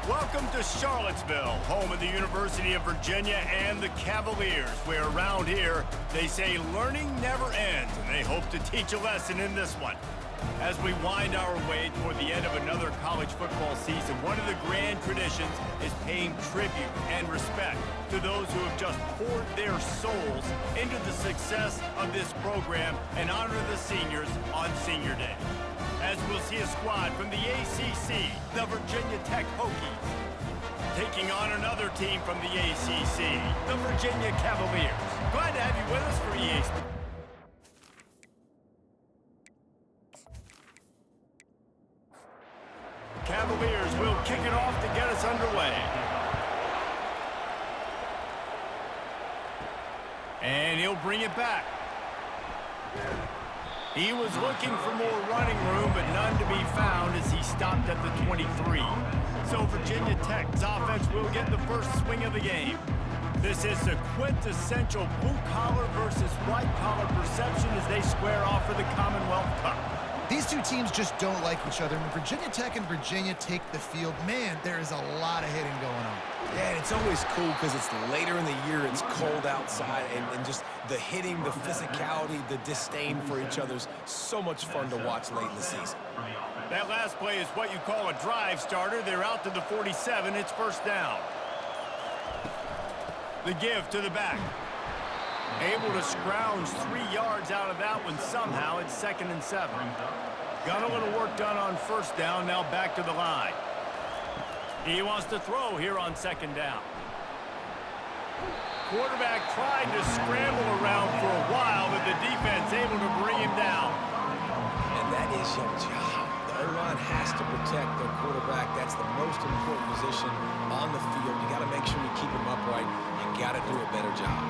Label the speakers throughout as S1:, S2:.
S1: Welcome to Charlottesville, home of the University of Virginia and the Cavaliers, where around here they say learning never ends, and they hope to teach a lesson in this one. As we wind our way toward the end of another college football season, one of the grand traditions is paying tribute and respect to those who have just poured their souls into the success of this program and honor the seniors on Senior Day. As we'll see a squad from the ACC, the Virginia Tech Hokies, taking on another team from the ACC, the Virginia Cavaliers. Glad to have you with us for EA Sports. Cavaliers will kick it off to get us underway. And he'll bring it back. He was looking for more running room, but none to be found as he stopped at the 23. So Virginia Tech's offense will get the first swing of the game. This is the quintessential blue-collar versus white-collar perception as they square off for the Commonwealth Cup.
S2: These two teams just don't like each other. When Virginia Tech and Virginia take the field, man, there is a lot of hitting going on.
S3: Yeah, and it's always cool because it's later in the year, it's cold outside, and just the hitting, the physicality, the disdain for each other's so much fun to watch late in the season.
S1: That last play is what you call a drive starter. They're out to the 47. It's first down. The give to the back. Able to scrounge 3 yards out of that one somehow. It's 2nd and 7. Got a little work done on first down. Now back to the line. He wants to throw here on 2nd down. Quarterback tried to scramble around for a while, but the defense able to bring him down.
S3: And that is your job. The O-line has to protect their quarterback. That's the most important position on the field. You got to make sure you keep him upright. You got to do a better job.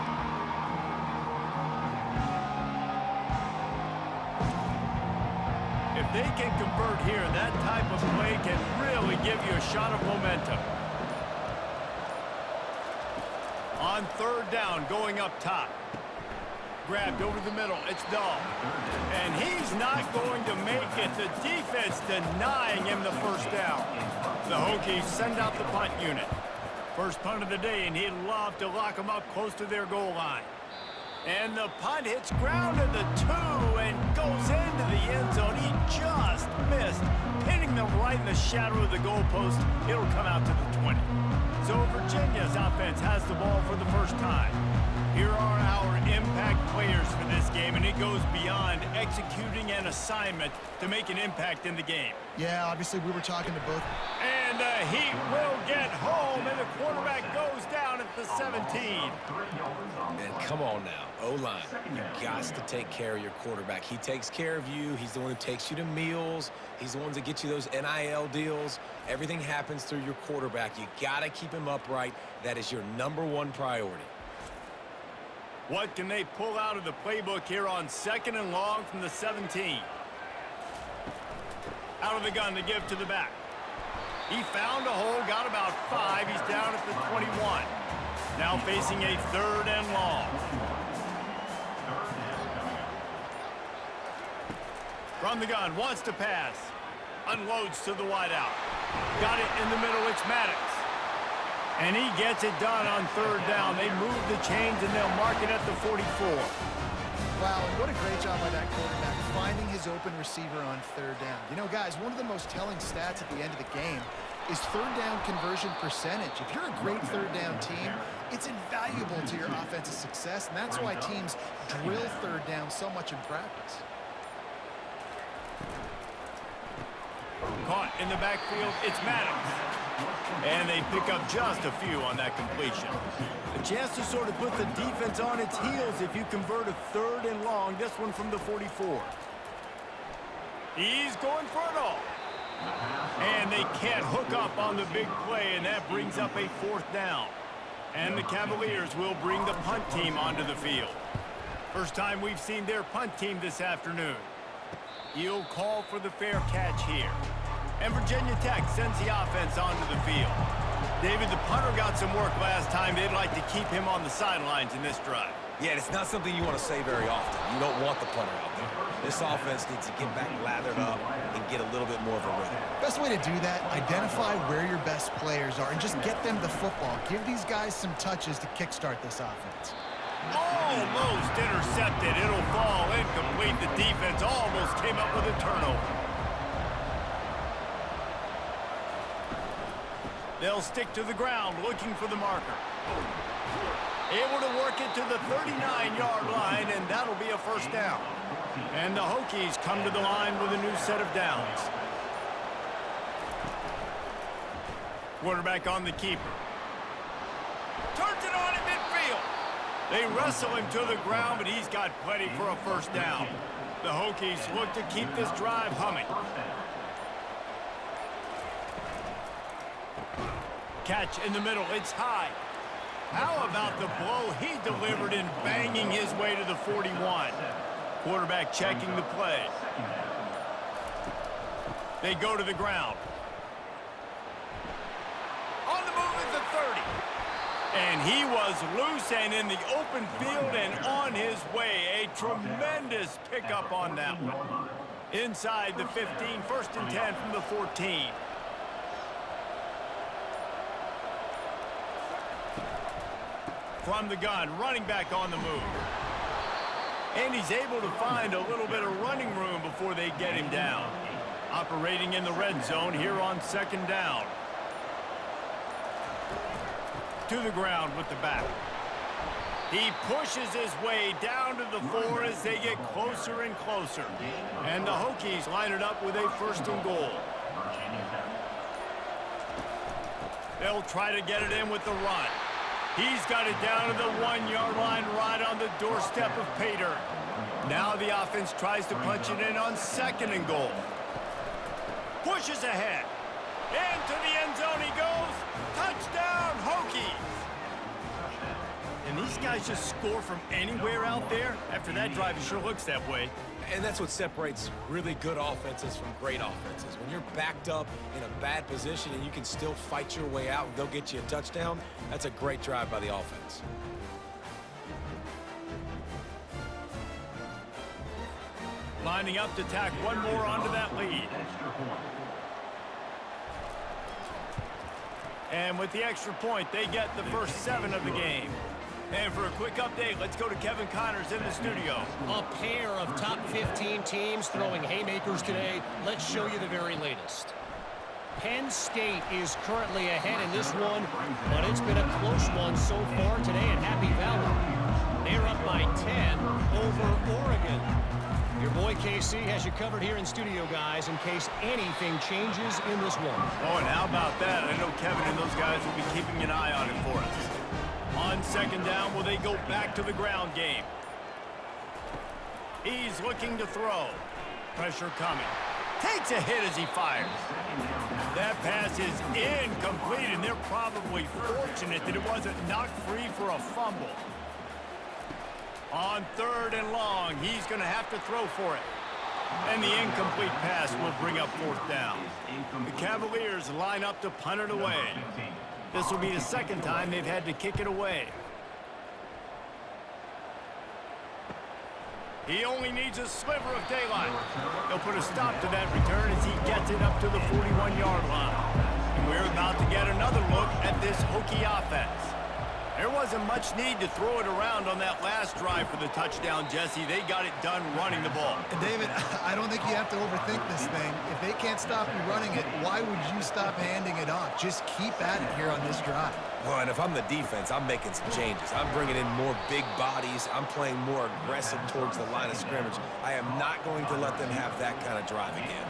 S1: If they can convert here, that type of play can really give you a shot of momentum. On 3rd down, going up top. Grabbed over the middle. It's Dahl. And he's not going to make it. The defense denying him the first down. The Hokies send out the punt unit. First punt of the day, and he'd love to lock them up close to their goal line. And the punt hits ground at the 2 and goes into the end zone. He just missed, pinning them right in the shadow of the goalpost. It'll come out to the 20. So Virginia's offense has the ball for the first time. Here are our impact players for this game, and it goes beyond executing an assignment to make an impact in the game.
S2: Yeah, obviously we were talking to both.
S1: And the Heat will get home, and the quarterback goes down at the 17.
S3: And come on now, O-line, you got to take care of your quarterback. He takes care of you. He's the one who takes you to meals. He's the one that gets you those NIL deals. Everything happens through your quarterback. You got to keep him upright. That is your #1 priority.
S1: What can they pull out of the playbook here on 2nd and long from the 17? Out of the gun to give to the back. He found a hole, got about 5. He's down at the 21. Now facing a 3rd and long. From the gun, wants to pass. Unloads to the wideout. Got it in the middle, it's Maddox. And he gets it done on 3rd down. They move the chains, and they'll mark it at the 44.
S2: Wow, and what a great job by that quarterback, finding his open receiver on 3rd down. You know, guys, one of the most telling stats at the end of the game is 3rd down conversion percentage. If you're a great 3rd down team, it's invaluable to your offensive success, and that's why teams drill 3rd down so much in practice.
S1: Caught in the backfield, it's Maddox. And they pick up just a few on that completion. A chance to sort of put the defense on its heels if you convert a 3rd and long, this one from the 44. He's going for it all. And they can't hook up on the big play, and that brings up a 4th down. And the Cavaliers will bring the punt team onto the field. First time we've seen their punt team this afternoon. He'll call for the fair catch here. And Virginia Tech sends the offense onto the field. David, the punter got some work last time. They'd like to keep him on the sidelines in this drive.
S3: Yeah, it's not something you want to say very often. You don't want the punter out there. This offense needs to get back lathered up and get a little bit more of a rhythm.
S2: Best way to do that, identify where your best players are and just get them the football. Give these guys some touches to kickstart this offense.
S1: Almost intercepted. It'll fall incomplete. The defense almost came up with a turnover. They'll stick to the ground looking for the marker. Able to work it to the 39-yard line, and that'll be a first down. And the Hokies come to the line with a new set of downs. Quarterback on the keeper. Turns it on in midfield. They wrestle him to the ground, but he's got plenty for a first down. The Hokies look to keep this drive humming. Catch in the middle. It's high. How about the blow he delivered in banging his way to the 41? Quarterback checking the play. They go to the ground. On the move is the 30. And he was loose and in the open field and on his way. A tremendous pickup on that one. Inside the 15, 1st and 10 from the 14. From the gun, running back on the move. And he's able to find a little bit of running room before they get him down. Operating in the red zone here on 2nd down. To the ground with the back. He pushes his way down to the 4 as they get closer and closer. And the Hokies line it up with a 1st and goal. They'll try to get it in with the run. He's got it down to the 1-yard line right on the doorstep of Pater. Now the offense tries to punch it in on 2nd and goal. Pushes ahead. Into the end zone he goes. Touchdown, Hokies. And these guys just score from anywhere out there. After that drive, it sure looks that way.
S3: And that's what separates really good offenses from great offenses. When you're backed up in a bad position and you can still fight your way out and they'll get you a touchdown, that's a great drive by the offense.
S1: Lining up to tack one more onto that lead. And with the extra point, they get the first 7 of the game. And for a quick update, let's go to Kevin Connors in the studio.
S4: A pair of top 15 teams throwing haymakers today. Let's show you the very latest. Penn State is currently ahead in this one, but it's been a close one so far today at Happy Valley. They're up by 10 over Oregon. Your boy KC has you covered here in studio, guys, in case anything changes in this one.
S1: Oh, and how about that? I know Kevin and those guys will be keeping an eye on it for us. On 2nd down, will they go back to the ground game? He's looking to throw. Pressure coming. Takes a hit as he fires. That pass is incomplete, and they're probably fortunate that it wasn't knocked free for a fumble. On 3rd and long, he's going to have to throw for it. And the incomplete pass will bring up 4th down. The Cavaliers line up to punt it away. This will be the 2nd time they've had to kick it away. He only needs a sliver of daylight. They'll put a stop to that return as he gets it up to the 41-yard line. And we're about to get another look at this Hokie offense. There wasn't much need to throw it around on that last drive for the touchdown, Jesse. They got it done running the ball.
S2: And David, I don't think you have to overthink this thing. If they can't stop you running it, why would you stop handing it off? Just keep at it here on this drive.
S3: Well, and if I'm the defense, I'm making some changes. I'm bringing in more big bodies. I'm playing more aggressive towards the line of scrimmage. I am not going to let them have that kind of drive again.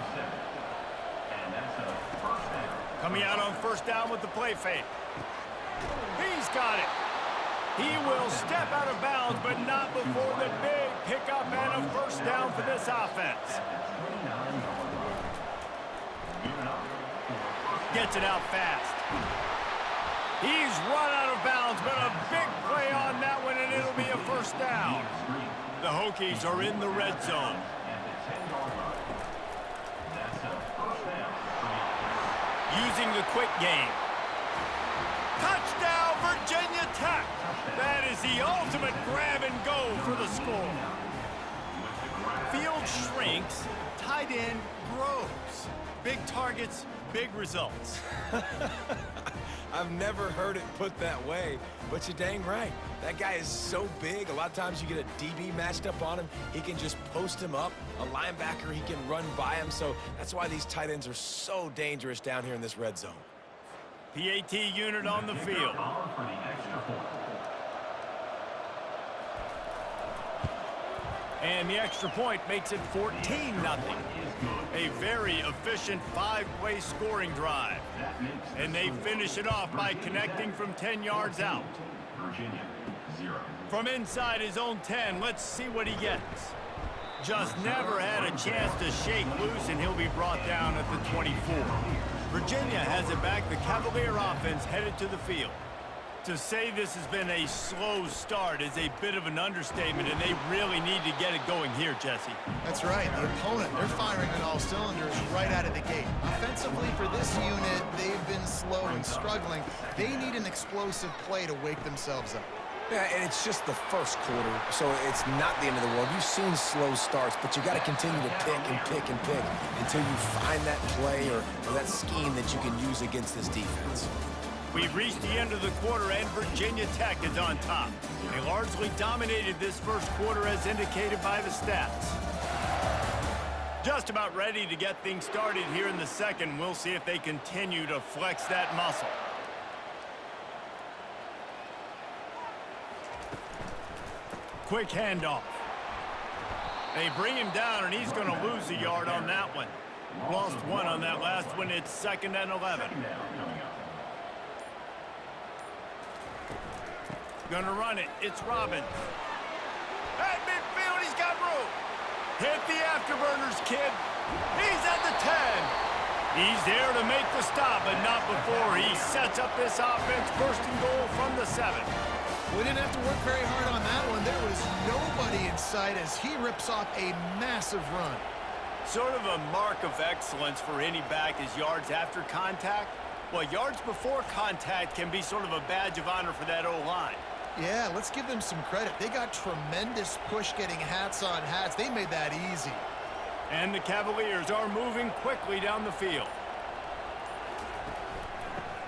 S1: Coming out on 1st down with the play fake. He's got it. He will step out of bounds, but not before the big pickup and a 1st down for this offense. Gets it out fast. He's run out of bounds, but a big play on that one, and it'll be a 1st down. The Hokies are in the red zone. Using the quick game. Touchdown, Virginia Tech. That is the ultimate grab and go for the score. Field shrinks, tight end grows. Big targets, big results.
S3: I've never heard it put that way, but you're dang right. That guy is so big. A lot of times you get a DB matched up on him. He can just post him up. A linebacker, he can run by him. So that's why these tight ends are so dangerous down here in this red zone.
S1: PAT unit on the field. And the extra point makes it 14-0. A very efficient five-way scoring drive. And they finish it off by connecting from 10 yards out. From inside his own 10, let's see what he gets. Just never had a chance to shake loose, and he'll be brought down at the 24. Virginia has it back. The Cavalier offense headed to the field. To say this has been a slow start is a bit of an understatement, and they really need to get it going here, Jesse.
S2: That's right. The opponent, they're firing on all cylinders right out of the gate. Offensively, for this unit, they've been slow and struggling. They need an explosive play to wake themselves up.
S3: Yeah, and it's just the first quarter, so it's not the end of the world. You've seen slow starts, but you got to continue to pick and pick and pick until you find that play or that scheme that you can use against this defense.
S1: We've reached the end of the quarter, and Virginia Tech is on top. They largely dominated this first quarter as indicated by the stats. Just about ready to get things started here in the second. We'll see if they continue to flex that muscle. Quick handoff. They bring him down, and he's going to lose a yard on that one. Lost one on that last one. It's 2nd and 11. Gonna run it. It's Robbins. At midfield, he's got room. Hit the afterburners, kid. He's at the 10. He's there to make the stop, but not before he sets up this offense. 1st and goal from the 7.
S2: We didn't have to work very hard on that one. There was nobody in sight as he rips off a massive run.
S1: Sort of a mark of excellence for any back is yards after contact. Well, yards before contact can be sort of a badge of honor for that O-line.
S2: Yeah, let's give them some credit. They got tremendous push getting hats on hats. They made that easy.
S1: And the Cavaliers are moving quickly down the field.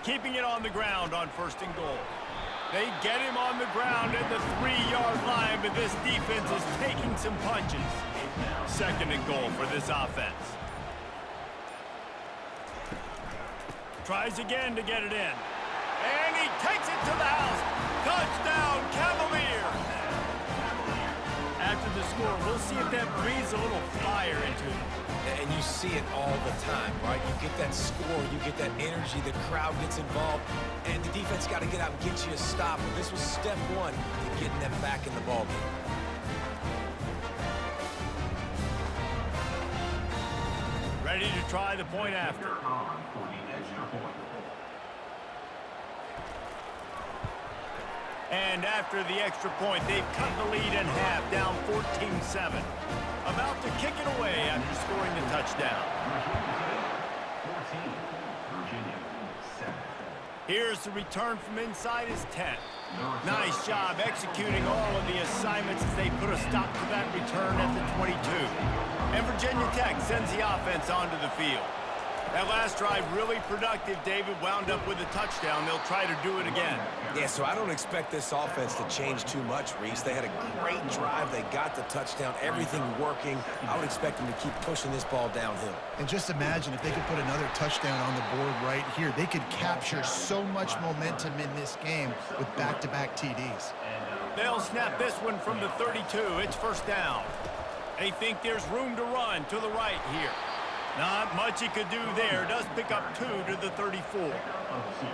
S1: Keeping it on the ground on 1st and goal. They get him on the ground at the 3-yard line, but this defense is taking some punches. 2nd and goal for this offense. Tries again to get it in. And he takes it to the house. Touchdown, Cavaliers! After the score, we'll see if that breathes a little fire into it.
S3: And you see it all the time, right? You get that score, you get that energy, the crowd gets involved, and the defense got to get out and get you a stop. And this was step one to getting them back in the ballgame.
S1: Ready to try the point after. And after the extra point, they've cut the lead in half, down 14-7. About to kick it away after scoring the touchdown. Here's the return from inside his 10. Nice job executing all of the assignments as they put a stop to that return at the 22. And Virginia Tech sends the offense onto the field. That last drive really productive. David wound up with a touchdown. They'll try to do it again.
S3: Yeah, so I don't expect this offense to change too much, Reese. They had a great drive. They got the touchdown, everything working. I would expect them to keep pushing this ball downhill.
S2: And just imagine if they could put another touchdown on the board right here. They could capture so much momentum in this game with back-to-back TDs.
S1: They'll snap this one from the 32. It's 1st down. They think there's room to run to the right here. Not much he could do there. Does pick up 2 to the 34.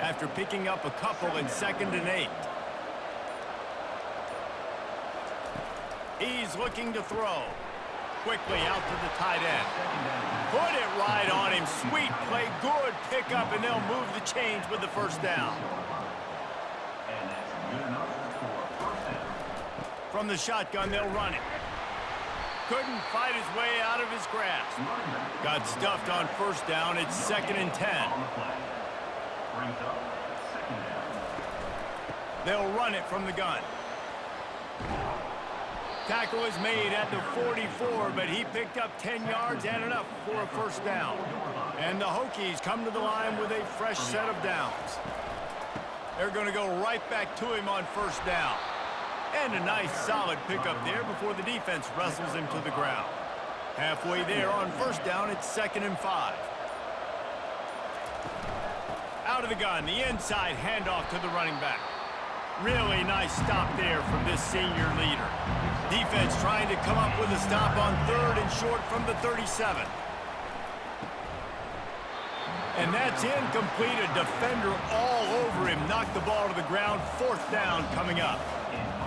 S1: After picking up a couple in 2nd and 8. He's looking to throw. Quickly out to the tight end. Put it right on him. Sweet play. Good pickup, and they'll move the chains with the 1st down. From the shotgun, they'll run it. Couldn't fight his way out of his grasp. Got stuffed on 1st down. It's 2nd and 10. They'll run it from the gun. Tackle is made at the 44, but he picked up 10 yards and enough for a first down. And the Hokies come to the line with a fresh set of downs. They're going to go right back to him on first down. And a nice solid pickup there before the defense wrestles him to the ground. Halfway there on first down, it's 2nd and 5. Out of the gun, the inside handoff to the running back. Really nice stop there from this senior leader. Defense trying to come up with a stop on 3rd and short from the 37. And that's incomplete. A defender all over him. Knocked the ball to the ground. 4th down coming up.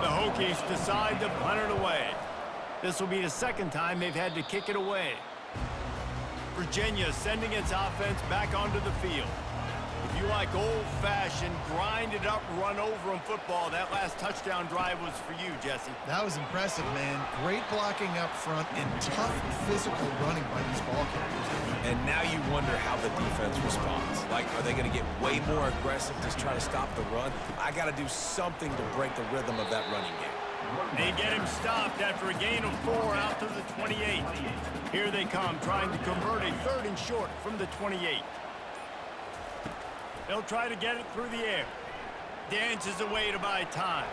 S1: The Hokies decide to punt it away. This will be the 2nd time they've had to kick it away. Virginia sending its offense back onto the field. If you like old-fashioned, grind-it-up, run-over-'em football, that last touchdown drive was for you, Jesse.
S2: That was impressive, man. Great blocking up front and tough physical running by these ball carriers.
S3: And now you wonder how the defense responds. Like, are they going to get way more aggressive to try to stop the run? I got to do something to break the rhythm of that running game.
S1: They get him stopped after a gain of 4 out to the 28. Here they come, trying to convert a 3rd and short from the 28. They'll try to get it through the air. Dances away to buy time.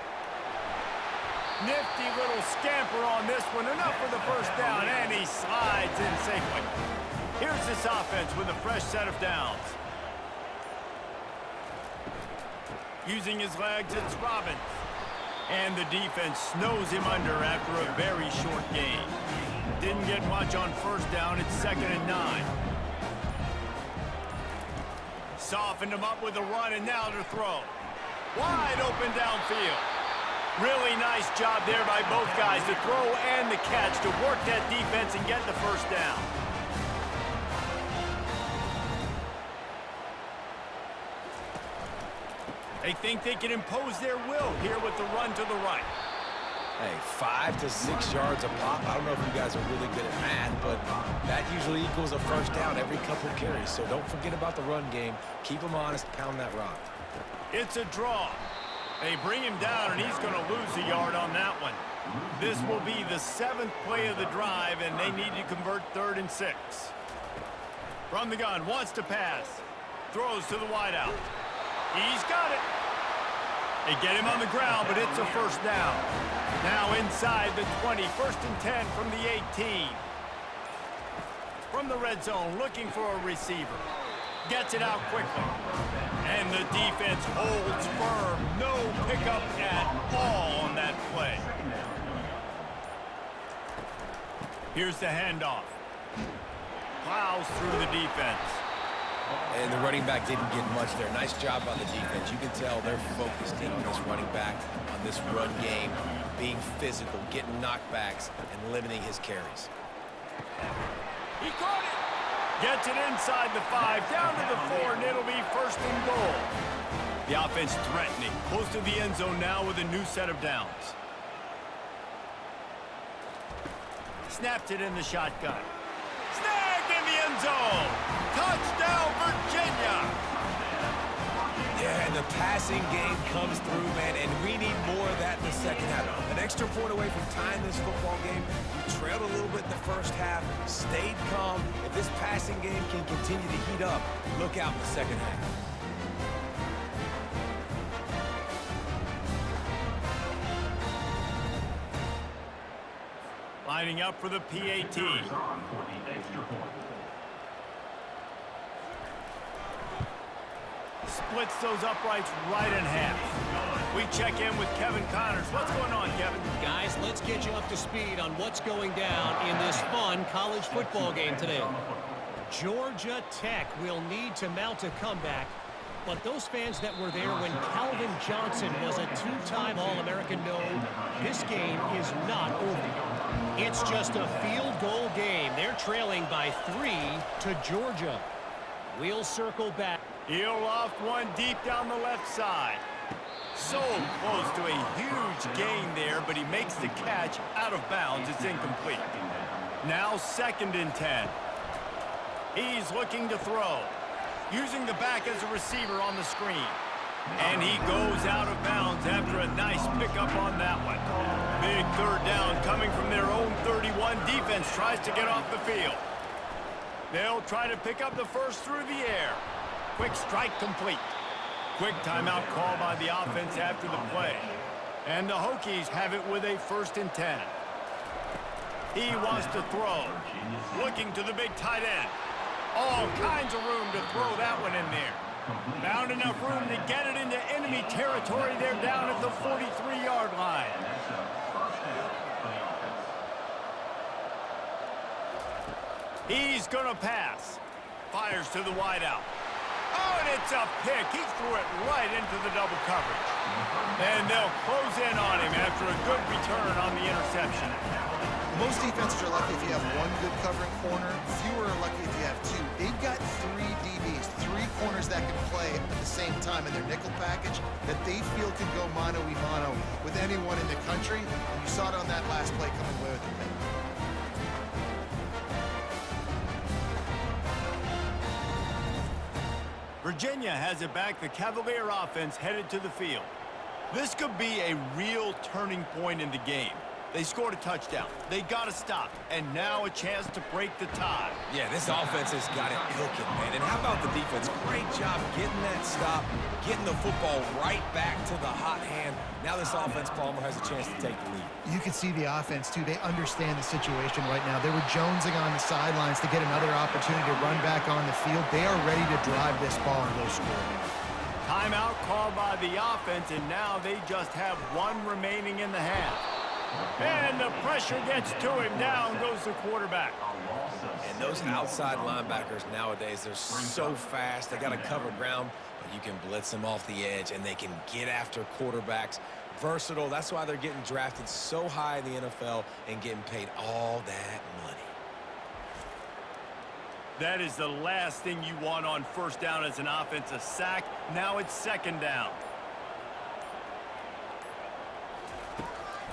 S1: Nifty little scamper on this one. Enough for the first down, and he slides in safely. Here's this offense with a fresh set of downs. Using his legs, it's Robbins. And the defense snows him under after a very short gain. Didn't get much on first down. It's 2nd and 9. Softened him up with a run, and now to throw. Wide open downfield. Really nice job there by both guys to throw and the catch to work that defense and get the first down. They think they can impose their will here with the run to the right.
S3: Hey, 5 to 6 yards a pop. I don't know if you guys are really good at math, but that usually equals a first down every couple carries. So don't forget about the run game. Keep them honest, pound that rock.
S1: It's a draw. They bring him down, and he's going to lose a yard on that one. This will be the 7th play of the drive, and they need to convert 3rd and 6. From the gun, wants to pass. Throws to the wideout. He's got it. They get him on the ground, but it's a first down. Now inside the 20, 1st and 10 from the 18. From the red zone, looking for a receiver. Gets it out quickly. And the defense holds firm. No pickup at all on that play. Here's the handoff. Plows through the defense.
S3: And the running back didn't get much there. Nice job by the defense. You can tell they're focused in on this running back, on this run game, being physical, getting knockbacks, and limiting his carries.
S1: He caught it. Gets it inside the 5, down to the 4, and it'll be 1st and goal. The offense threatening, close to the end zone now with a new set of downs. Snapped it in the shotgun. Snagged in the end zone. Touchdown, Virginia.
S3: Yeah, and the passing game comes through, man, and we need more of that in the second half. An extra point away from tying this football game. You trailed a little bit in the first half, stayed calm. If this passing game can continue to heat up, look out in the second half.
S1: Lining up for the PAT. Splits those uprights right in half. We check in with Kevin Connors. What's going on, Kevin?
S4: Guys, let's get you up to speed on what's going down in this fun college football game today. Georgia Tech will need to mount a comeback, but those fans that were there when Calvin Johnson was a 2-time All-American know this game is not over. It's just a field goal game. They're trailing by 3 to Georgia. We'll circle back.
S1: He'll loft one deep down the left side. So close to a huge gain there, but he makes the catch out of bounds. It's incomplete. Now 2nd and 10. He's looking to throw. Using the back as a receiver on the screen. And he goes out of bounds after a nice pickup on that one. Big third down coming from their own 31. Defense tries to get off the field. They'll try to pick up the first through the air. Quick strike complete. Quick timeout call by the offense after the play. And the Hokies have it with a 1st and 10. He wants to throw. Looking to the big tight end. All kinds of room to throw that one in there. Found enough room to get it into enemy territory. They're down at the 43-yard line. He's going to pass. Fires to the wideout. Oh, and it's a pick. He threw it right into the double coverage. And they'll close in on him after a good return on the interception.
S2: Most defenses are lucky if you have one good covering corner. Fewer are lucky if you have two. They've got 3 DBs, 3 corners that can play at the same time in their nickel package that they feel can go mano-a-mano with anyone in the country. And you saw it on that last play coming away with the pick.
S1: Virginia has it back. The Cavalier offense headed to the field. This could be a real turning point in the game. They scored a touchdown. They got to stop. And now a chance to break the tie.
S3: Yeah, this offense has got it cooking, man. And how about the defense? Great job getting that stop, getting the football right back to the hot hand. Now this offense, Palmer, has a chance to take the lead.
S2: You can see the offense, too. They understand the situation right now. They were jonesing on the sidelines to get another opportunity to run back on the field. They are ready to drive this ball and go score.
S1: Timeout called by the offense, and now they just have 1 remaining in the half. And the pressure gets to him. Down goes the quarterback.
S3: And those outside linebackers nowadays, they're so fast. They got to cover ground, but you can blitz them off the edge, and they can get after quarterbacks. Versatile. That's why they're getting drafted so high in the NFL and getting paid all that money.
S1: That is the last thing you want on 1st down as an offense, a sack. Now it's 2nd down.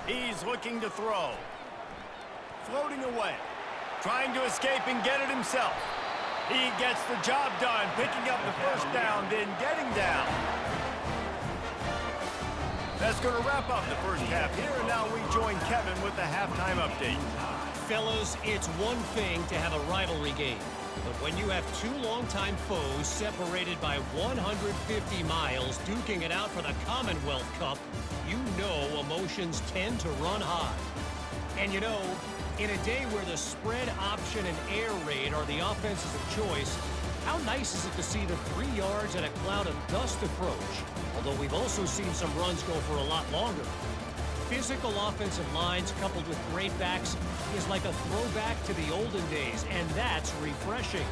S1: He's looking to throw. Floating away. Trying to escape and get it himself. He gets the job done, picking up the 1st down, then getting down. That's going to wrap up the first half here, and now we join Kevin with the halftime update.
S4: Fellas, it's one thing to have a rivalry game, but when you have 2 longtime foes separated by 150 miles duking it out for the Commonwealth Cup, you know emotions tend to run high. And you know, in a day where the spread option and air raid are the offenses of choice, how nice is it to see the 3 yards and a cloud of dust approach? Although we've also seen some runs go for a lot longer. Physical offensive lines coupled with great backs is like a throwback to the olden days, and that's refreshing.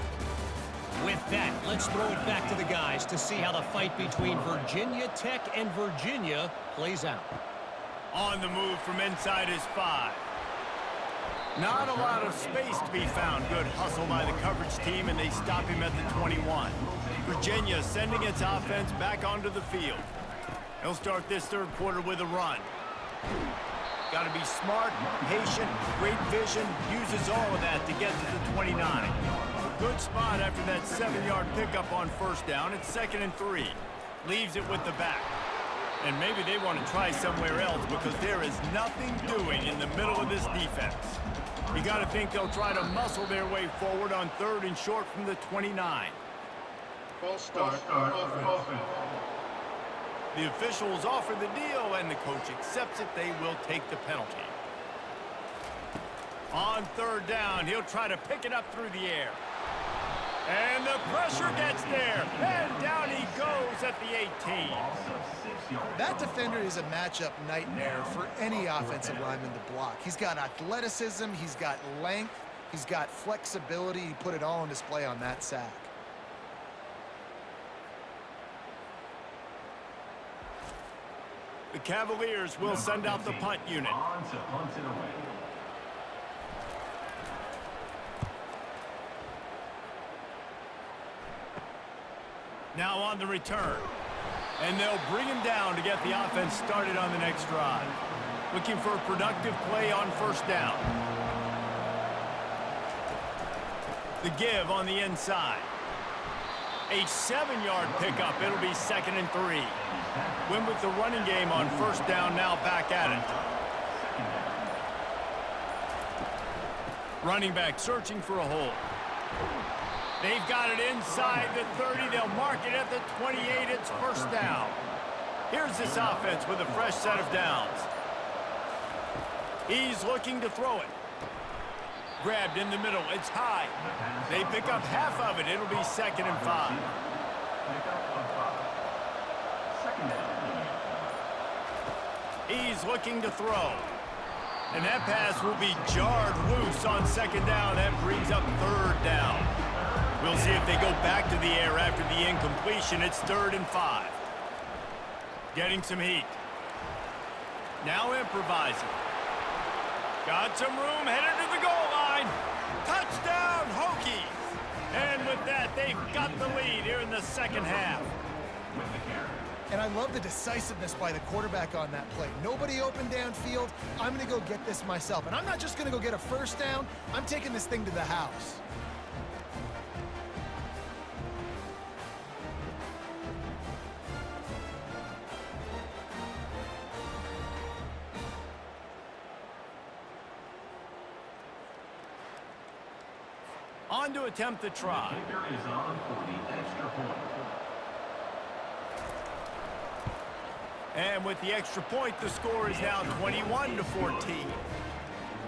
S4: With that, let's throw it back to the guys to see how the fight between Virginia Tech and Virginia plays out.
S1: On the move from inside his 5. Not a lot of space to be found. Good hustle by the coverage team, and they stop him at the 21. Virginia sending its offense back onto the field. He'll start this 3rd quarter with a run. Got to be smart, patient, great vision, uses all of that to get to the 29. Good spot after that 7-yard pickup on 1st down. It's 2nd and 3. Leaves it with the back. And maybe they want to try somewhere else because there is nothing doing in the middle of this defense. You got to think they'll try to muscle their way forward on 3rd and short from the 29.
S5: False start, offense.
S1: The officials offer the deal, and the coach accepts it. They will take the penalty. On 3rd down, he'll try to pick it up through the air. And the pressure gets there, and down he goes at the 18.
S2: That defender is a matchup nightmare for any offensive lineman to block. He's got athleticism, he's got length, he's got flexibility. He put it all on display on that sack.
S1: The Cavaliers will send out the punt unit. Now on the return. And they'll bring him down to get the offense started on the next drive. Looking for a productive play on 1st down. The give on the inside. A 7-yard pickup. It'll be 2nd and 3. Win with the running game on 1st down, now back at it. Running back searching for a hole. They've got it inside the 30. They'll mark it at the 28. It's 1st down. Here's this offense with a fresh set of downs. He's looking to throw it. Grabbed in the middle. It's high. They pick up half of it. It'll be 2nd and 5. He's looking to throw. And that pass will be jarred loose on 2nd down. That brings up 3rd down. We'll see if they go back to the air after the incompletion. It's 3rd and 5. Getting some heat. Now improvising. Got some room, headed to the goal line. Touchdown, Hokies! And with that, they've got the lead here in the 2nd half.
S2: And I love the decisiveness by the quarterback on that play. Nobody open downfield. I'm going to go get this myself. And I'm not just going to go get a 1st down. I'm taking this thing to the house.
S1: On to attempt the try. And with the extra point, the score is now 21-14.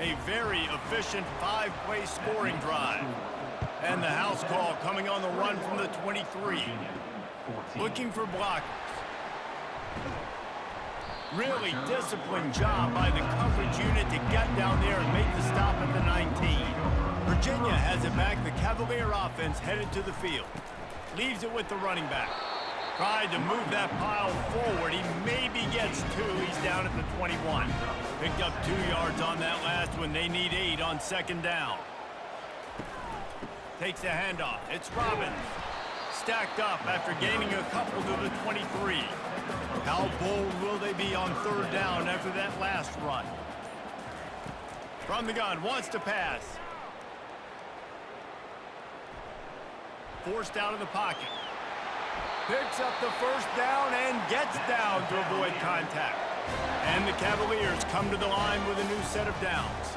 S1: A very efficient 5-play scoring drive. And the house call coming on the run from the 23. Looking for blockers. Really disciplined job by the coverage unit to get down there and make the stop at the 19. Virginia has it back. The Cavalier offense headed to the field. Leaves it with the running back. Tried to move that pile forward. He maybe gets 2. He's down at the 21. Picked up 2 yards on that last one. They need 8 on 2nd down. Takes the handoff. It's Robbins. Stacked up after gaining a couple to the 23. How bold will they be on 3rd down after that last run? From the gun, wants to pass. Forced out of the pocket. Picks up the 1st down and gets down to avoid contact. And the Cavaliers come to the line with a new set of downs.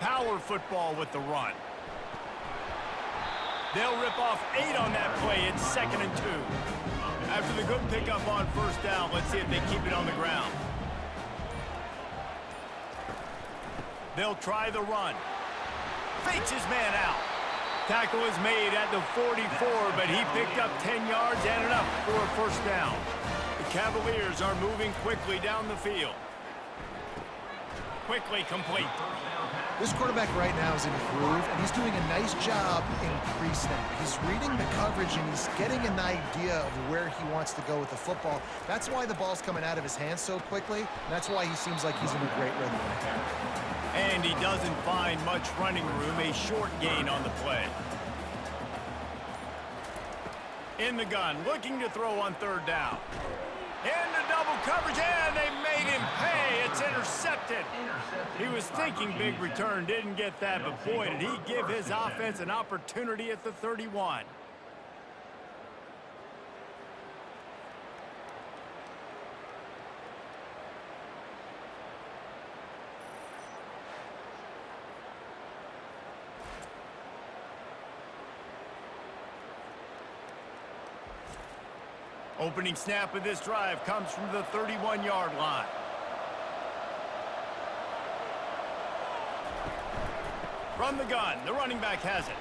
S1: Power football with the run. They'll rip off 8 on that play. It's 2nd and 2. After the good pickup on 1st down, let's see if they keep it on the ground. They'll try the run. Fakes his man out. Tackle is made at the 44, but he picked up 10 yards and enough for a 1st down. The Cavaliers are moving quickly down the field. Quickly complete.
S2: This quarterback right now is in a groove, and he's doing a nice job in pre-snap. He's reading the coverage, and he's getting an idea of where he wants to go with the football. That's why the ball's coming out of his hands so quickly, and that's why he seems like he's in a great rhythm.
S1: And he doesn't find much running room. A short gain on the play. In the gun, looking to throw on 3rd down. Into double coverage, and they made him pay. It's intercepted. He was thinking big return, didn't get that, but boy, did he give his offense an opportunity at the 31. Opening snap of this drive comes from the 31-yard line. From the gun, the running back has it.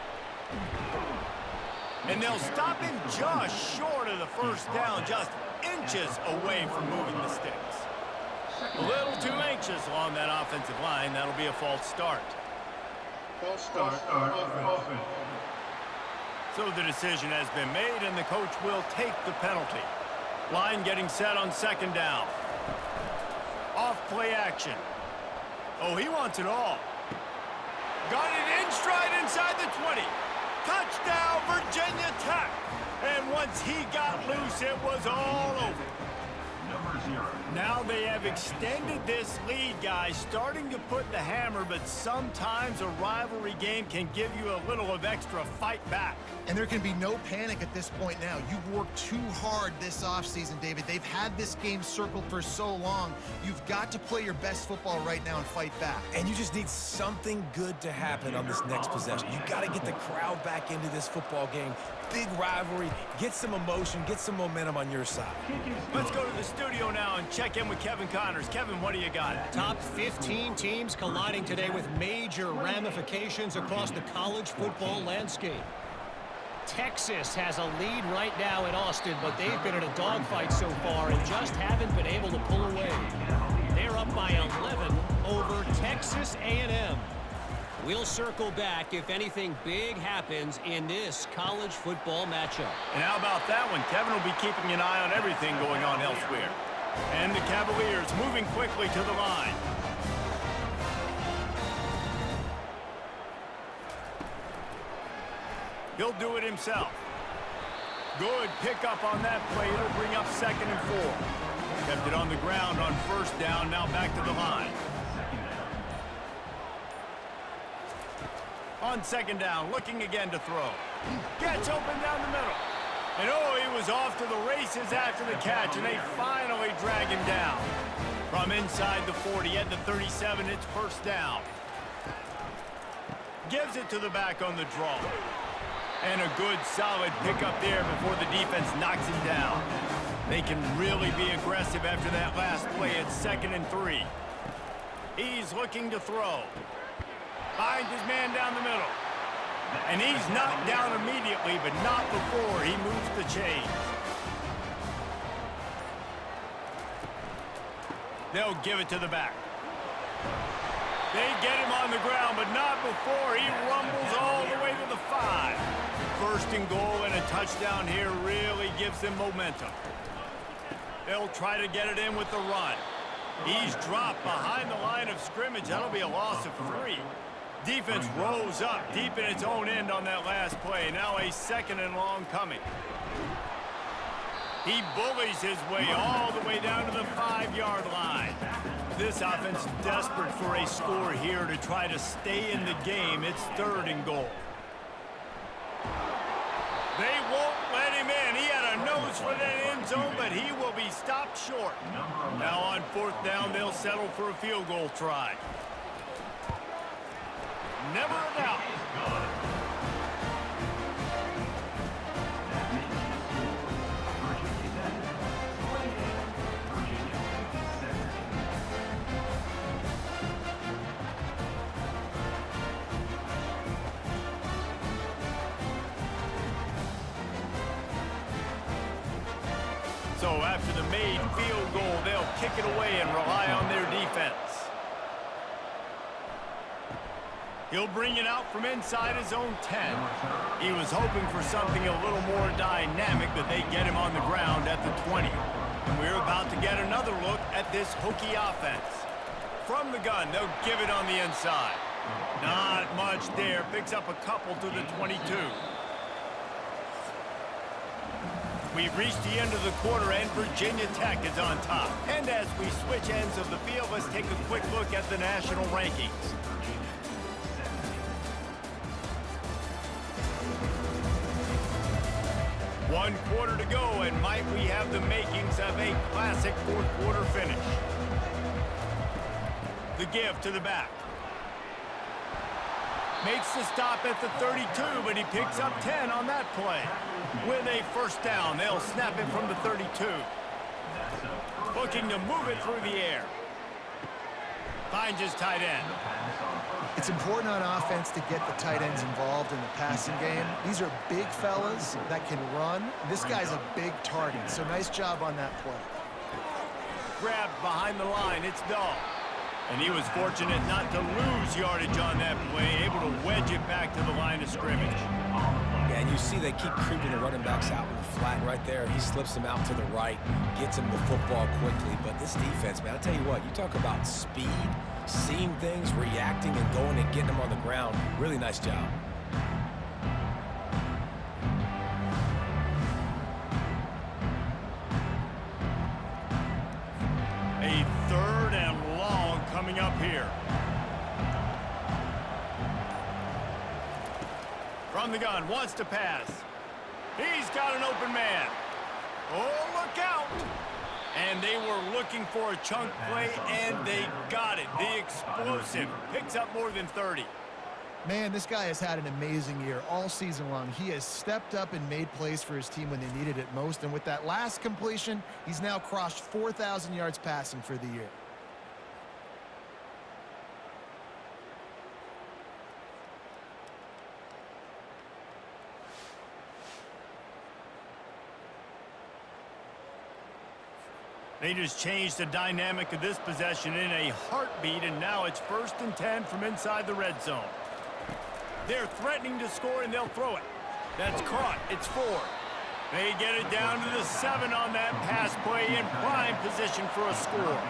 S1: And they'll stop him just short of the 1st down, just inches away from moving the sticks. A little too anxious along that offensive line. That'll be a false start.
S5: False start. Offense.
S1: So the decision has been made, and the coach will take the penalty. Line getting set on 2nd down. Off play action. Oh, he wants it all. Got it in stride inside the 20. Touchdown, Virginia Tech. And once he got loose, it was all over. Now they have extended this lead, guys, starting to put the hammer, but sometimes a rivalry game can give you a little of extra fight back.
S2: And there can be no panic at this point now. You've worked too hard this offseason, David. They've had this game circled for so long. You've got to play your best football right now and fight back.
S3: And you just need something good to happen on this next possession. You got to get the crowd back into this football game. Big rivalry. Get some emotion. Get some momentum on your side.
S1: Let's go to the studio now and check in with Kevin Connors. Kevin, what do you got?
S4: Top 15 teams colliding today with major ramifications across the college football landscape. Texas has a lead right now in Austin, but they've been in a dogfight so far and just haven't been able to pull away. They're up by 11 over Texas A&M. We'll circle back if anything big happens in this college football matchup.
S1: And how about that one? Kevin will be keeping an eye on everything going on elsewhere. And the Cavaliers moving quickly to the line. He'll do it himself. Good pickup on that play. It'll bring up 2nd and 4. Kept it on the ground on 1st down. Now back to the line. On 2nd down, looking again to throw. Gets open down the middle. And oh, he was off to the races after the catch, and they finally drag him down. From inside the 40 at the 37, it's 1st down. Gives it to the back on the draw. And a good, solid pickup there before the defense knocks him down. They can really be aggressive after that last play. It's 2nd and 3. He's looking to throw. Finds his man down the middle. And he's knocked down immediately, but not before he moves the chains. They'll give it to the back. They get him on the ground, but not before he rumbles all the way to the 5. 1st and goal and a touchdown here really gives them momentum. They'll try to get it in with the run. He's dropped behind the line of scrimmage. That'll be a loss of 3. Defense rose up deep in its own end on that last play. Now a 2nd and long coming. He bullies his way all the way down to the 5-yard line. This offense desperate for a score here to try to stay in the game. It's 3rd and goal. They won't let him in. He had a nose for that end zone, but he will be stopped short. Now on 4th down, they'll settle for a field goal try. Never a doubt. So after the made field goal, they'll kick it away and rely on their defense. He'll bring it out from inside his own 10. He was hoping for something a little more dynamic, but they get him on the ground at the 20. And we're about to get another look at this Hokie offense. From the gun, they'll give it on the inside. Not much there. Picks up a couple to the 22. We've reached the end of the quarter, and Virginia Tech is on top. And as we switch ends of the field, let's take a quick look at the national rankings. One quarter to go, and might we have the makings of a classic 4th quarter finish. The give to the back. Makes the stop at the 32, but he picks up 10 on that play. With a 1st down, they'll snap it from the 32. Looking to move it through the air. Finds his tight end.
S2: It's important on offense to get the tight ends involved in the passing game. These are big fellas that can run. This guy's a big target, so nice job on that play.
S1: Grabbed behind the line, it's Dahl. And he was fortunate not to lose yardage on that play, able to wedge it back to the line of scrimmage.
S3: Yeah, and you see they keep creeping the running backs out with the flat right there. He slips them out to the right, gets him the football quickly. But this defense, man, I'll tell you what, you talk about speed, seeing things, reacting, and going and getting them on the ground. Really nice job.
S1: from the gun, wants to pass. He's got an open man. Oh, look out. And they were looking for a chunk play, and they got it. The explosive picks up more than 30.
S2: Man, this guy has had an amazing year all season long. He has stepped up and made plays for his team when they needed it most. And with that last completion, he's now crossed 4,000 yards passing for the year.
S1: They just changed the dynamic of this possession in a heartbeat, and now it's 1st and 10 from inside the red zone. They're threatening to score, and they'll throw it. That's caught. It's 4. They get it down to the 7 on that pass play in prime position for a score.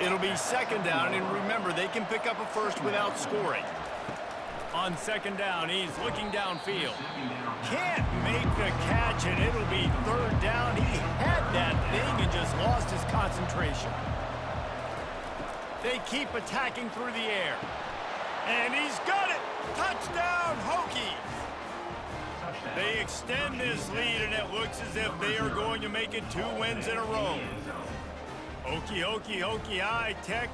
S1: It'll be 2nd down, and remember, they can pick up a first without scoring. On 2nd down, he's looking downfield. Can't make the catch, and it'll be 3rd down. He had that thing and just lost his concentration. They keep attacking through the air. And he's got it! Touchdown, Hokies! They extend this lead, and it looks as if they are going to make it 2 wins in a row. Hokie, Hokie, Hokie I, Tech,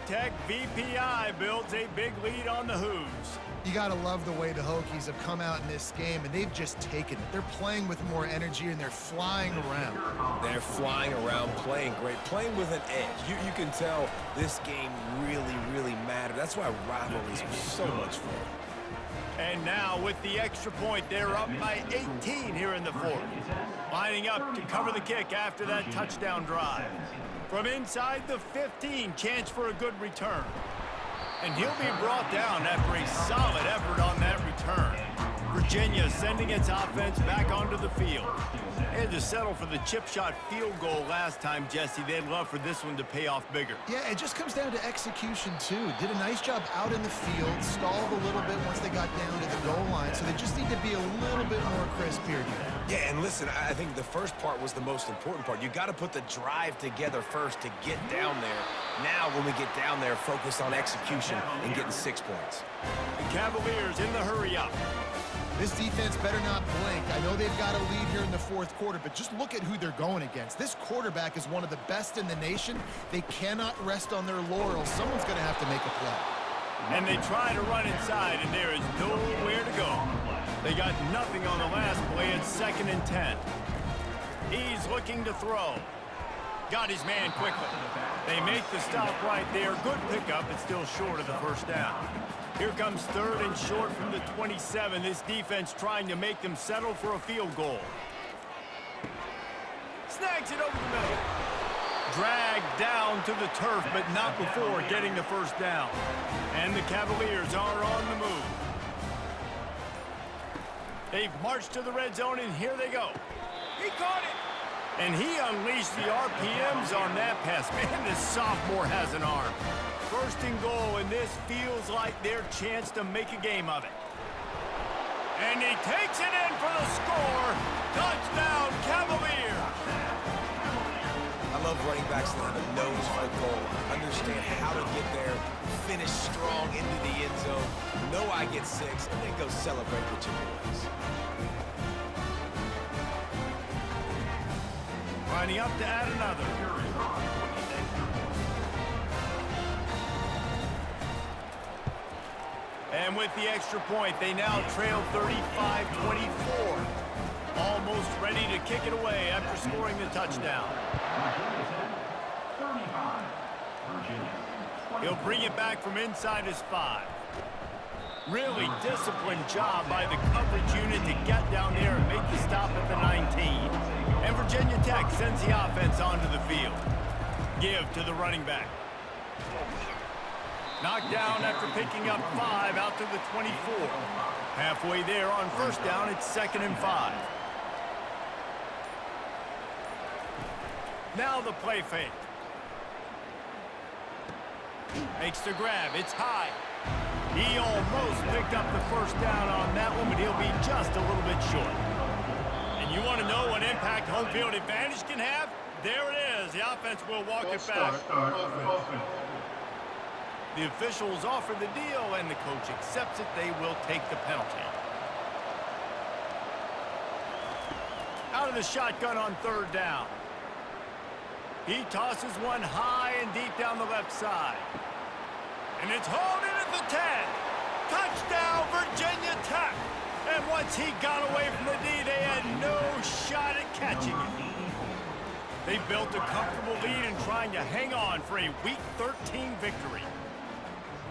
S1: VPI builds a big lead on the Hoos.
S2: You got to love the way the Hokies have come out in this game, and they've just taken it. They're playing with more energy, and they're flying around.
S3: They're flying around, playing great, playing with an edge. You can tell this game really mattered. That's why rivalries are so much fun.
S1: And now with the extra point, they're up by 18 here in the 4th. Lining up to cover the kick after that touchdown drive. From inside the 15, chance for a good return. And he'll be brought down after a solid effort on that return. Virginia sending its offense back onto the field. They had to settle for the chip shot field goal last time, Jesse. They'd love for this one to pay off bigger.
S2: Yeah, it just comes down to execution, too. Did a nice job out in the field, stalled a little bit once they got down to the goal line, so they just need to be a little bit more crisp here, dude.
S3: Yeah, and listen, I think the first part was the most important part. You got to put the drive together first to get down there. Now, when we get down there, focus on execution and getting 6 points.
S1: The Cavaliers in the hurry-up.
S2: This defense better not blink. I know they've got a lead here in the 4th quarter, but just look at who they're going against. This quarterback is one of the best in the nation. They cannot rest on their laurels. Someone's going to have to make a play.
S1: And they try to run inside, and there is nowhere to go. They got nothing on the last play. It's 2nd and 10. He's looking to throw. Got his man quickly. They make the stop right there. Good pickup, but still short of the 1st down. Here comes 3rd and short from the 27. This defense trying to make them settle for a field goal. Snags it over the middle. Dragged down to the turf, but not before getting the 1st down. And the Cavaliers are on the move. They've marched to the red zone, and here they go. He caught it. And he unleashed the RPMs on that pass. Man, this sophomore has an arm. 1st and goal, and this feels like their chance to make a game of it. And he takes it in for the score. Touchdown, Cavaliers.
S3: I love running backs that have a nose for the goal. Understand how to get there, finish strong into the end zone, know I get 6, and then go celebrate with your boys.
S1: Lining up to add another. And with the extra point, they now trail 35-24. Almost ready to kick it away after scoring the touchdown. He'll bring it back from inside his 5. Really disciplined job by the coverage unit to get down there and make the stop at the 19. And Virginia Tech sends the offense onto the field. Give to the running back. Knocked down after picking up 5 out to the 24. Halfway there on 1st down, it's 2nd and 5. Now the play fake. Makes the grab. It's high. He almost picked up the 1st down on that one, but he'll be just a little bit short. And you want to know what impact home field advantage can have? There it is. The offense will walk it back. The officials offer the deal, and the coach accepts it. They will take the penalty. Out of the shotgun on third down. He tosses one high and deep down the left side. And it's hauled in at the 10. Touchdown, Virginia Tech. And once he got away from the D, they had no shot at catching it. They built a comfortable lead and trying to hang on for a Week 13 victory.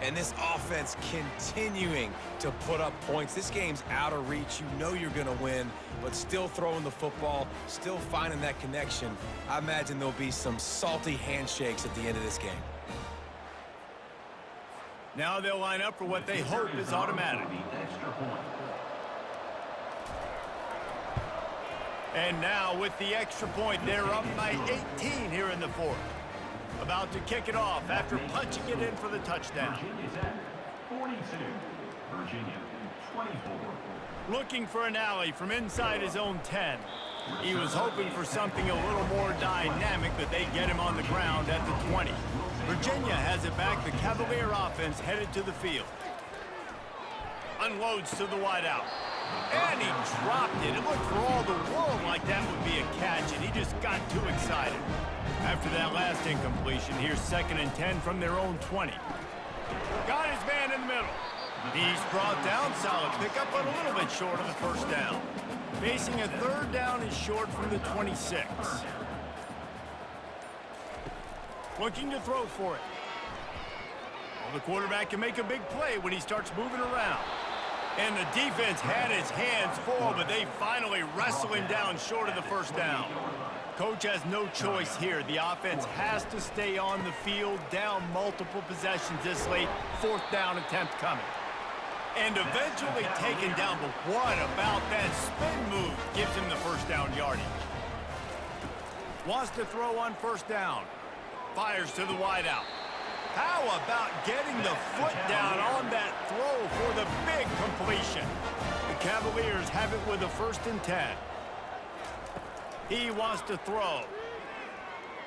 S3: And this offense continuing to put up points. This game's out of reach. You know you're going to win, but still throwing the football, still finding that connection. I imagine there'll be some salty handshakes at the end of this game.
S1: Now they'll line up for what they hope is automatic. And now with the extra point, they're up by 18 here in the fourth. About to kick it off after punching it in for the touchdown.
S6: Virginia 42, Virginia 24.
S1: Looking for an alley from inside his own 10. He was hoping for something a little more dynamic, but they get him on the ground at the 20. Virginia has it back. The Cavalier offense headed to the field. Unloads to the wideout. And he dropped it. It looked for all the world like that would be a catch, and he just got too excited. After that last incompletion, here's 2nd and 10 from their own 20. Got his man in the middle. He's brought down. Solid pickup, but a little bit short of the first down. Facing a 3rd down is short from the 26. Looking to throw for it. Well, the quarterback can make a big play when he starts moving around. And the defense had his hands full, but they finally wrestle him down short of the first down. Coach has no choice here. The offense has to stay on the field, down multiple possessions this late. 4th down attempt coming. And eventually taken down, but what about that spin move gives him the first down yardage. Wants to throw on 1st down. Fires to the wideout. How about getting the foot down on that throw for the big completion? The Cavaliers have it with a 1st and 10. He wants to throw.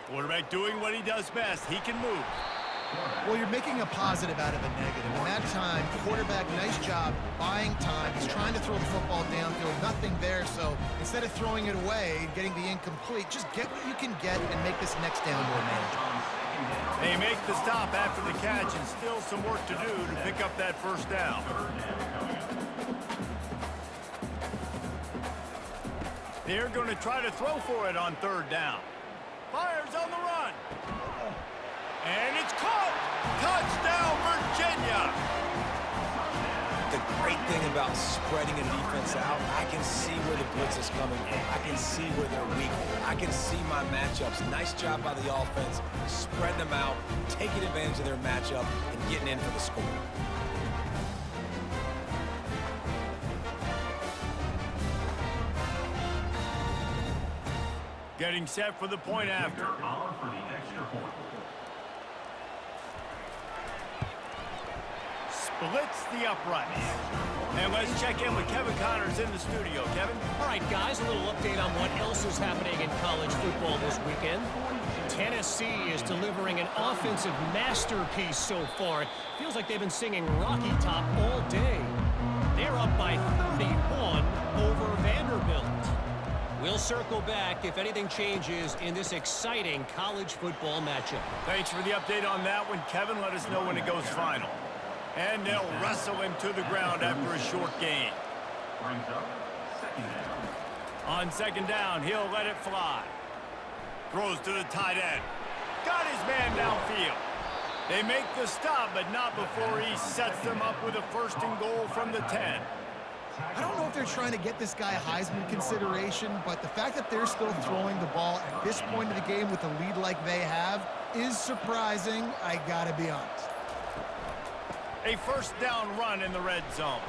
S1: Quarterback doing what he does best. He can move.
S2: Well, you're making a positive out of a negative. In that time, quarterback, nice job buying time. He's trying to throw the football downfield. Nothing there, so instead of throwing it away, getting the incomplete, just get what you can get and make this next down more manageable.
S1: They make the stop after the catch, and still some work to do to pick up that 1st down. They're going to try to throw for it on 3rd down. Fires on the run. And it's caught. Touchdown, Virginia.
S3: The great thing about spreading a defense out, I can see where the blitz is coming from. I can see where they're weak. I can see my matchups. Nice job by the offense, spreading them out, taking advantage of their matchup, and getting in for the score.
S1: Getting set for the point after. Splits the uprights. And let's check in with Kevin Connors in the studio. Kevin?
S4: All right, guys, a little update on what else is happening in college football this weekend. Tennessee is delivering an offensive masterpiece so far. It feels like they've been singing Rocky Top all day. They're up by 31 over Vanderbilt. We'll circle back if anything changes in this exciting college football matchup.
S1: Thanks for the update on that one, Kevin. Let us know when it goes final. And they'll wrestle him to the ground after a short gain.
S6: Brings up 2nd down.
S1: On 2nd down, he'll let it fly. Throws to the tight end. Got his man downfield. They make the stop, but not before he sets them up with a 1st and goal from the 10.
S2: I don't know if they're trying to get this guy Heisman consideration, but the fact that they're still throwing the ball at this point of the game with a lead like they have is surprising, I gotta be honest.
S1: A 1st down run in the red zone.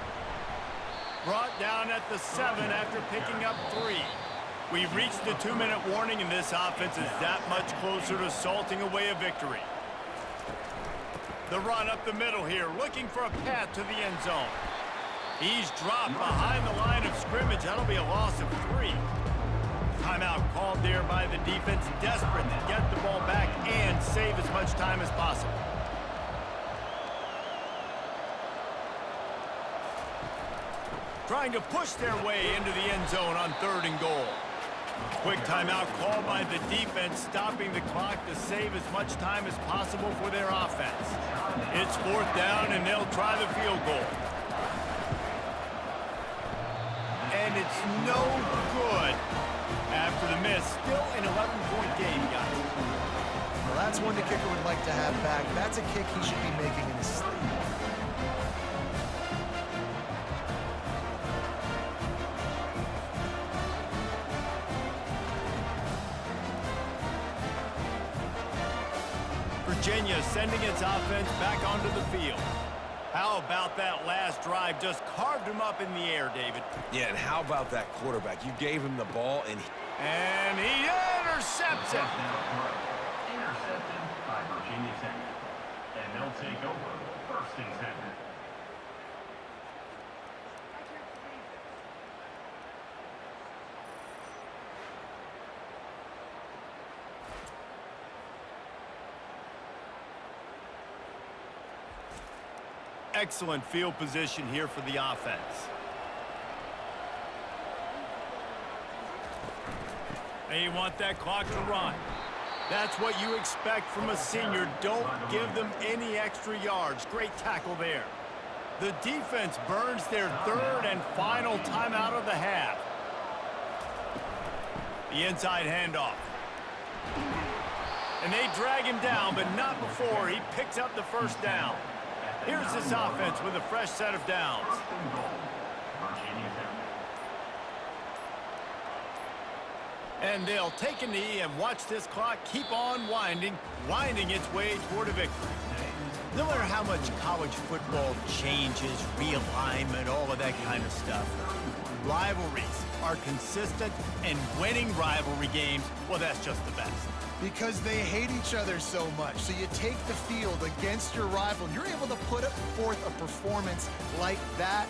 S1: Brought down at the 7 after picking up 3. We've reached the 2-minute warning, and this offense is that much closer to salting away a victory. The run up the middle here, looking for a path to the end zone. He's dropped behind the line of scrimmage. That'll be a loss of 3. Timeout called there by the defense, desperate to get the ball back and save as much time as possible. Trying to push their way into the end zone on 3rd and goal. Quick timeout called by the defense, stopping the clock to save as much time as possible for their offense. It's 4th down, and they'll try the field goal. And it's no good. After the miss, still an 11-point game, guys.
S2: Well, that's one the kicker would like to have back. That's a kick he should be making in his sleep.
S1: Virginia sending its offense back onto the field. How about that last drive? Just carved him up in the air, David.
S3: Yeah, and how about that quarterback? You gave him the ball, and
S1: he intercepts it.
S6: Intercepted by Virginia Tech. And they'll take over 1st and 10.
S1: Excellent field position here for the offense. They want that clock to run. That's what you expect from a senior. Don't give them any extra yards. Great tackle there. The defense burns their 3rd and final timeout of the half. The inside handoff. And they drag him down, but not before he picks up the 1st down. Here's this offense with a fresh set of downs. And they'll take a knee and watch this clock keep on winding its way toward a victory. No matter how much college football changes, realignment, all of that kind of stuff, rivalries are consistent, and winning rivalry games, well, that's just the best.
S2: Because they hate each other so much. So you take the field against your rival, and you're able to put forth a performance like that.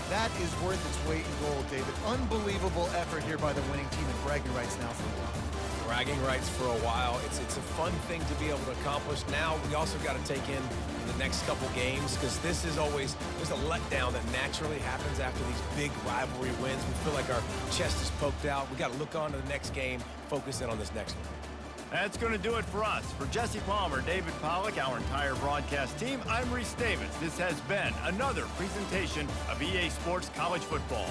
S2: That is worth its weight in gold, David. Unbelievable effort here by the winning team, and bragging rights now for a while.
S3: bragging rights for a while. It's a fun thing to be able to accomplish. Now we also got to take in the next couple games, because this is always, there's a letdown that naturally happens after these big rivalry wins. We feel like our chest is poked out. We got to look on to the next game, focus in on this next one.
S1: That's going to do it for us. For Jesse Palmer, David Pollack, our entire broadcast team, I'm Reese Davis. This has been another presentation of EA Sports College Football.